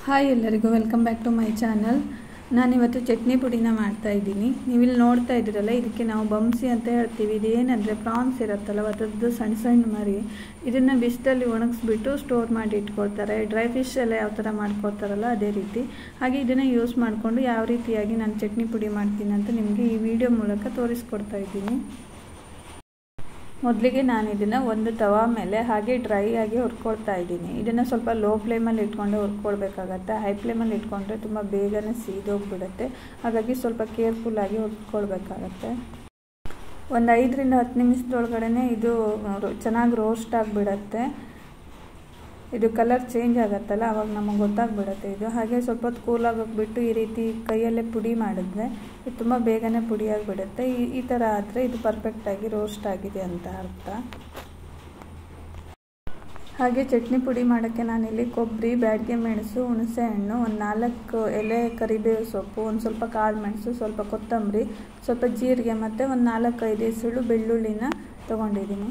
Hi ಎಲ್ಲರಿಗೂ welcome back to my channel. ನಾನಿವತ್ತು ಚಟ್ನಿ ಪುಡಿನ ಮಾಡ್ತಾ ಇದ್ದೀನಿ. ನೀವಿಲ್ಲಿ ನೋಡ್ತಾ ಇದ್ದೀರಲ್ಲ, ಇದಕ್ಕೆ ನಾವು ಬಂಸಿ ಅಂತ ಹೇಳ್ತೀವಿ. ಇದೇನಂದರೆ ಪ್ರಾನ್ಸ್ ಇರುತ್ತಲ್ಲ, ಅದರದ್ದು ಸಣ್ಣ ಸಣ್ಣ ಮರಿ. ಇದನ್ನು ಬಿಸಿಲಲ್ಲಿ ಒಣಗಿಸ್ಬಿಟ್ಟು ಸ್ಟೋರ್ ಮಾಡಿ ಇಟ್ಕೊಳ್ತಾರೆ. ಡ್ರೈ ಫಿಶ್ ಎಲ್ಲ ಯಾವ ಥರ ಮಾಡ್ಕೊಳ್ತಾರಲ್ಲ ಅದೇ ರೀತಿ. ಹಾಗೆ ಇದನ್ನು ಯೂಸ್ ಮಾಡಿಕೊಂಡು ಯಾವ ರೀತಿಯಾಗಿ ನಾನು ಚಟ್ನಿ ಪುಡಿ ಮಾಡ್ತೀನಿ ಅಂತ ನಿಮಗೆ ಈ ವಿಡಿಯೋ ಮೂಲಕ ತೋರಿಸ್ಕೊಡ್ತಾ ಇದ್ದೀನಿ. ಮೊದಲಿಗೆ ನಾನು ಇದನ್ನು ಒಂದು ತವಾ ಮೇಲೆ ಹಾಗೆ ಡ್ರೈ ಆಗಿ ಹುರ್ಕೊಳ್ತಾ ಇದ್ದೀನಿ. ಇದನ್ನು ಸ್ವಲ್ಪ ಲೋ ಫ್ಲೇಮಲ್ಲಿ ಇಟ್ಕೊಂಡು ಹುರ್ಕೊಳ್ಬೇಕಾಗತ್ತೆ. ಹೈ ಫ್ಲೇಮಲ್ಲಿ ಇಟ್ಕೊಂಡ್ರೆ ತುಂಬ ಬೇಗನೆ ಸೀದೋಗ್ಬಿಡುತ್ತೆ. ಹಾಗಾಗಿ ಸ್ವಲ್ಪ ಕೇರ್ಫುಲ್ಲಾಗಿ ಹುರ್ಕೊಳ್ಬೇಕಾಗತ್ತೆ. ಒಂದು 5 ರಿಂದ 10 ನಿಮಿಷದೊಳಗಡೆ ಇದು ಚೆನ್ನಾಗಿ ರೋಸ್ಟ್ ಆಗಿಬಿಡತ್ತೆ. ಇದು ಕಲರ್ ಚೇಂಜ್ ಆಗುತ್ತಲ್ಲ, ಆವಾಗ ನಮಗೆ ಗೊತ್ತಾಗ್ಬಿಡುತ್ತೆ ಇದು. ಹಾಗೆ ಸ್ವಲ್ಪ ಹೊತ್ತು ಕೂಲಾಗಿ ಹೋಗ್ಬಿಟ್ಟು ಈ ರೀತಿ ಕೈಯಲ್ಲೇ ಪುಡಿ ಮಾಡಿದ್ರೆ ಇದು ತುಂಬ ಬೇಗನೆ ಪುಡಿ ಆಗಿಬಿಡುತ್ತೆ. ಈ ಥರ ಆದರೆ ಇದು ಪರ್ಫೆಕ್ಟಾಗಿ ರೋಸ್ಟ್ ಆಗಿದೆ ಅಂತ ಅರ್ಥ. ಹಾಗೆ ಚಟ್ನಿ ಪುಡಿ ಮಾಡೋಕ್ಕೆ ನಾನಿಲ್ಲಿ ಕೊಬ್ಬರಿ, ಬ್ಯಾಡಗೆ ಮೆಣಸು, ಹುಣಸೆ ಹಣ್ಣು, ಒಂದು 4 ಎಲೆ ಕರಿಬೇವು ಸೊಪ್ಪು, ಒಂದು ಸ್ವಲ್ಪ ಕಾಳು ಮೆಣಸು, ಸ್ವಲ್ಪ ಕೊತ್ತಂಬರಿ, ಸ್ವಲ್ಪ ಜೀರಿಗೆ ಮತ್ತು ಒಂದು 4-5 ಎಸಳು ಬೆಳ್ಳುಳ್ಳಿನ ತೊಗೊಂಡಿದ್ದೀನಿ.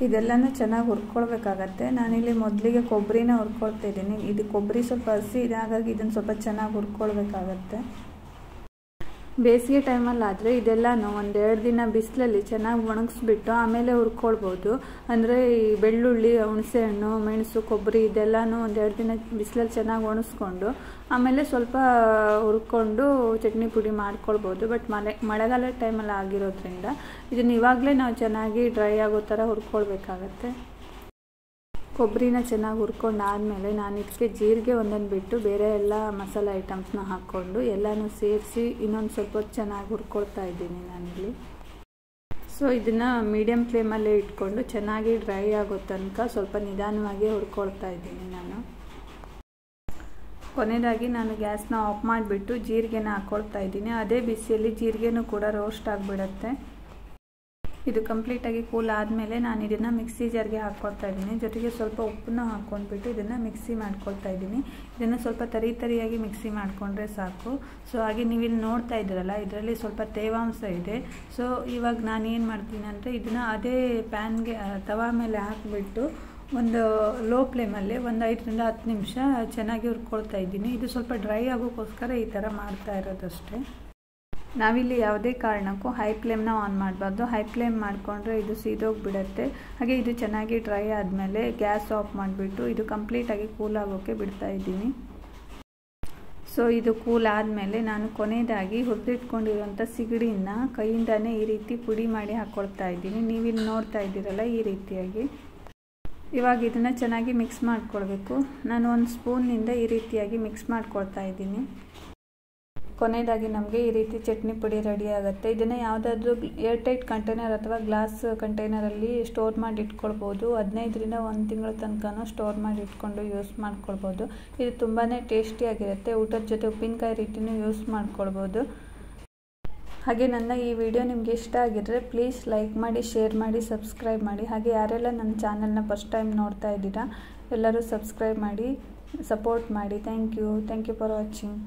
ಇದೆಲ್ಲನೂ ಚೆನ್ನಾಗಿ ಹುರ್ಕೊಳ್ಬೇಕಾಗತ್ತೆ. ನಾನಿಲ್ಲಿ ಮೊದಲಿಗೆ ಕೊಬ್ಬರಿನ ಹುರ್ಕೊಳ್ತಾ ಇದ್ದೀನಿ. ಇದು ಕೊಬ್ಬರಿ ಸ್ವಲ್ಪ ಹಸಿ ಇದೆ, ಹಾಗಾಗಿ ಇದನ್ನು ಸ್ವಲ್ಪ ಚೆನ್ನಾಗಿ ಹುರ್ಕೊಳ್ಬೇಕಾಗತ್ತೆ. ಬೇಸಿಗೆ ಟೈಮಲ್ಲಾದರೆ ಇದೆಲ್ಲನೂ 1-2 ದಿನ ಬಿಸಿಲಲ್ಲಿ ಚೆನ್ನಾಗಿ ಒಣಗಿಸ್ಬಿಟ್ಟು ಆಮೇಲೆ ಹುರ್ಕೊಳ್ಬೋದು. ಅಂದರೆ ಈ ಬೆಳ್ಳುಳ್ಳಿ, ಹುಣಸೆ ಹಣ್ಣು, ಮೆಣಸು, ಕೊಬ್ಬರಿ ಇದೆಲ್ಲನೂ 1-2 ದಿನ ಬಿಸಿಲಲ್ಲಿ ಚೆನ್ನಾಗಿ ಒಣಗಿಸ್ಕೊಂಡು ಆಮೇಲೆ ಸ್ವಲ್ಪ ಹುರ್ಕೊಂಡು ಚಟ್ನಿ ಪುಡಿ ಮಾಡ್ಕೊಳ್ಬೋದು. ಬಟ್ ಮಳೆಗಾಲದ ಟೈಮಲ್ಲಿ ಆಗಿರೋದ್ರಿಂದ ಇದನ್ನು ಇವಾಗಲೇ ನಾವು ಚೆನ್ನಾಗಿ ಡ್ರೈ ಆಗೋ ಥರ ಹುರ್ಕೊಳ್ಬೇಕಾಗತ್ತೆ. ಕೊಬ್ಬರಿನ ಚೆನ್ನಾಗಿ ಹುರ್ಕೊಂಡಾದಮೇಲೆ ನಾನು ಇದಕ್ಕೆ ಜೀರಿಗೆ ಒಂದನ್ನು ಬಿಟ್ಟು ಬೇರೆ ಎಲ್ಲ ಮಸಾಲೆ ಐಟಮ್ಸ್ನ ಹಾಕ್ಕೊಂಡು ಎಲ್ಲನೂ ಸೇರಿಸಿ ಇನ್ನೊಂದು ಸ್ವಲ್ಪ ಹೊತ್ತು ಚೆನ್ನಾಗಿ ಹುರ್ಕೊಳ್ತಾ ಇದ್ದೀನಿ ನಾನಿಲ್ಲಿ. ಸೊ ಇದನ್ನು ಮೀಡಿಯಮ್ ಫ್ಲೇಮಲ್ಲೇ ಇಟ್ಕೊಂಡು ಚೆನ್ನಾಗಿ ಡ್ರೈ ಆಗೋ ತನಕ ಸ್ವಲ್ಪ ನಿಧಾನವಾಗಿ ಹುರ್ಕೊಳ್ತಾ ಇದ್ದೀನಿ ನಾನು. ಕೊನೆಯದಾಗಿ ನಾನು ಗ್ಯಾಸ್ನ ಆಫ್ ಮಾಡಿಬಿಟ್ಟು ಜೀರಿಗೆನ ಹಾಕ್ಕೊಳ್ತಾ ಇದ್ದೀನಿ. ಅದೇ ಬಿಸಿಯಲ್ಲಿ ಜೀರಿಗೆನೂ ಕೂಡ ರೋಸ್ಟ್ ಆಗಿಬಿಡುತ್ತೆ. ಇದು ಕಂಪ್ಲೀಟಾಗಿ ಕೂಲ್ ಆದಮೇಲೆ ನಾನು ಇದನ್ನು ಮಿಕ್ಸಿ ಜಾರ್ಗೆ ಹಾಕ್ಕೊಳ್ತಾ ಇದ್ದೀನಿ. ಜೊತೆಗೆ ಸ್ವಲ್ಪ ಉಪ್ಪನ್ನು ಹಾಕ್ಕೊಂಡ್ಬಿಟ್ಟು ಇದನ್ನು ಮಿಕ್ಸಿ ಮಾಡ್ಕೊಳ್ತಾ ಇದ್ದೀನಿ. ಇದನ್ನು ಸ್ವಲ್ಪ ತರಿಯಾಗಿ ಮಿಕ್ಸಿ ಮಾಡಿಕೊಂಡ್ರೆ ಸಾಕು. ಸೊ ಹಾಗೆ ನೀವಿಲ್ಲಿ ನೋಡ್ತಾ ಇದ್ದೀರಲ್ಲ, ಇದರಲ್ಲಿ ಸ್ವಲ್ಪ ತೇವಾಂಶ ಇದೆ. ಸೊ ಇವಾಗ ನಾನು ಏನು ಮಾಡ್ತೀನಿ ಅಂದರೆ ಇದನ್ನು ಅದೇ ಪ್ಯಾನ್ಗೆ ತವಾ ಮೇಲೆ ಹಾಕಿಬಿಟ್ಟು ಒಂದು ಲೋ ಫ್ಲೇಮಲ್ಲಿ ಒಂದು 5 ರಿಂದ 10 ನಿಮಿಷ ಚೆನ್ನಾಗಿ ಹುರ್ಕೊಳ್ತಾ ಇದ್ದೀನಿ. ಇದು ಸ್ವಲ್ಪ ಡ್ರೈ ಆಗೋಕ್ಕೋಸ್ಕರ ಈ ಥರ ಮಾಡ್ತಾ ಇರೋದಷ್ಟೇ. ನಾವಿಲ್ಲಿ ಯಾವುದೇ ಕಾರಣಕ್ಕೂ ಹೈ ಫ್ಲೇಮ್ನ ಆನ್ ಮಾಡಬಾರ್ದು. ಹೈ ಫ್ಲೇಮ್ ಮಾಡಿಕೊಂಡ್ರೆ ಇದು ಸೀದೋಗಿಬಿಡುತ್ತೆ. ಹಾಗೆ ಇದು ಚೆನ್ನಾಗಿ ಡ್ರೈ ಆದಮೇಲೆ ಗ್ಯಾಸ್ ಆಫ್ ಮಾಡಿಬಿಟ್ಟು ಇದು ಕಂಪ್ಲೀಟಾಗಿ ಕೂಲ್ ಆಗೋಕ್ಕೆ ಬಿಡ್ತಾ ಇದ್ದೀನಿ. ಸೊ ಇದು ಕೂಲ್ ಆದಮೇಲೆ ನಾನು ಕೊನೆಯದಾಗಿ ಹುರಿದಿಟ್ಕೊಂಡಿರುವಂಥ ಸಿಗಡಿನ ಕೈಯಿಂದನೇ ಈ ರೀತಿ ಪುಡಿ ಮಾಡಿ ಹಾಕ್ಕೊಳ್ತಾ ಇದ್ದೀನಿ. ನೀವಿಲ್ಲಿ ನೋಡ್ತಾ ಇದ್ದೀರಲ್ಲ, ಈ ರೀತಿಯಾಗಿ. ಇವಾಗ ಇದನ್ನು ಚೆನ್ನಾಗಿ ಮಿಕ್ಸ್ ಮಾಡ್ಕೊಳ್ಬೇಕು. ನಾನು ಒಂದು ಸ್ಪೂನ್ನಿಂದ ಈ ರೀತಿಯಾಗಿ ಮಿಕ್ಸ್ ಮಾಡ್ಕೊಳ್ತಾ ಇದ್ದೀನಿ. ಕೊನೆಯದಾಗಿ ನಮಗೆ ಈ ರೀತಿ ಚಟ್ನಿ ಪುಡಿ ರೆಡಿ ಆಗುತ್ತೆ. ಇದನ್ನು ಯಾವುದಾದ್ರೂ ಏರ್ಟೈಟ್ ಕಂಟೈನರ್ ಅಥವಾ ಗ್ಲಾಸ್ ಕಂಟೈನರಲ್ಲಿ ಸ್ಟೋರ್ ಮಾಡಿ ಇಟ್ಕೊಳ್ಬೋದು. 15 ರಿಂದ 1 ತಿಂಗಳ ತನಕ ಸ್ಟೋರ್ ಮಾಡಿ ಇಟ್ಕೊಂಡು ಯೂಸ್ ಮಾಡ್ಕೊಳ್ಬೋದು. ಇದು ತುಂಬಾ ಟೇಸ್ಟಿಯಾಗಿರುತ್ತೆ. ಊಟದ ಜೊತೆ ಉಪ್ಪಿನಕಾಯಿ ರೀತಿಯೂ ಯೂಸ್ ಮಾಡ್ಕೊಳ್ಬೋದು. ಹಾಗೆ ನನ್ನ ಈ ವಿಡಿಯೋ ನಿಮಗೆ ಇಷ್ಟ ಆಗಿದ್ದರೆ ಪ್ಲೀಸ್ ಲೈಕ್ ಮಾಡಿ, ಶೇರ್ ಮಾಡಿ, ಸಬ್ಸ್ಕ್ರೈಬ್ ಮಾಡಿ. ಹಾಗೆ ಯಾರೆಲ್ಲ ನನ್ನ ಚಾನಲ್ನ ಫಸ್ಟ್ ಟೈಮ್ ನೋಡ್ತಾ ಇದ್ದೀರಾ ಎಲ್ಲರೂ ಸಬ್ಸ್ಕ್ರೈಬ್ ಮಾಡಿ, ಸಪೋರ್ಟ್ ಮಾಡಿ. Thank you for watching.